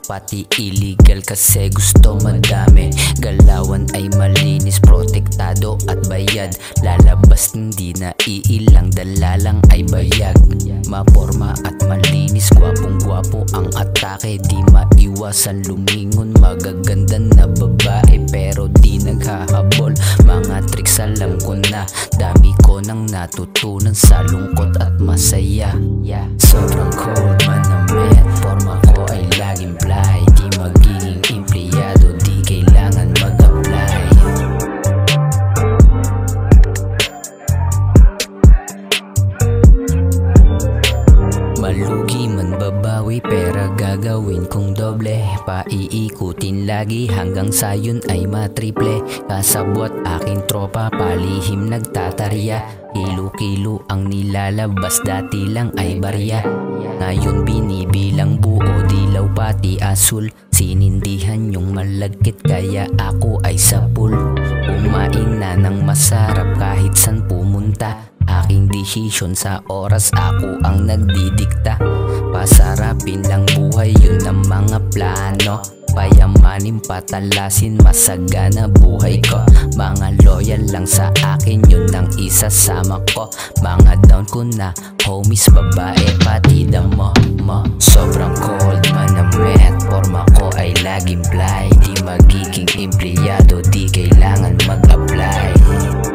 pati illegal kasi gusto madami. Galawan ay malinis, protektado at bayad. Lalabas hindi na iilang, dala lang ay bayag. Maporma at malinis, gwapong gwapo ang atake. Di maiwasan lumingon, magaganda na babae pero di naghahabol. Mga tricks alam ko na, dami ko nang natutunan sa lungkot at masaya. Sobrang cold manamit, forma ko ay laging fly. Di magiging empleyado, di kailangan mag-apply. Malugi man babawi, pera gagawin kong doble. Paiikutin lagi hanggang sa yun ay matriple. Kasabwat aking tropa, palihim nagtatarya. Kilo-kilo ang nilalabas, dati lang ay barya. Ngayon binibilang buo, dilaw pati asul. Sinindihan yung malagkit kaya ako ay sapul. Kumain na ng masarap kahit san pumunta. Aking desisyon sa oras, ako ang nagdidikta. Pasarapin lang buhay, yun ang mga plano. Payamanin patalasin, masagana buhay ko. Mga loyal lang sa akin, yun ang isasama ko. Mga down ko na homies, babae pati damo mo. Sobrang cold manamit, forma ko ay laging fly. Di magiging empleyado, di kailangan mag-apply.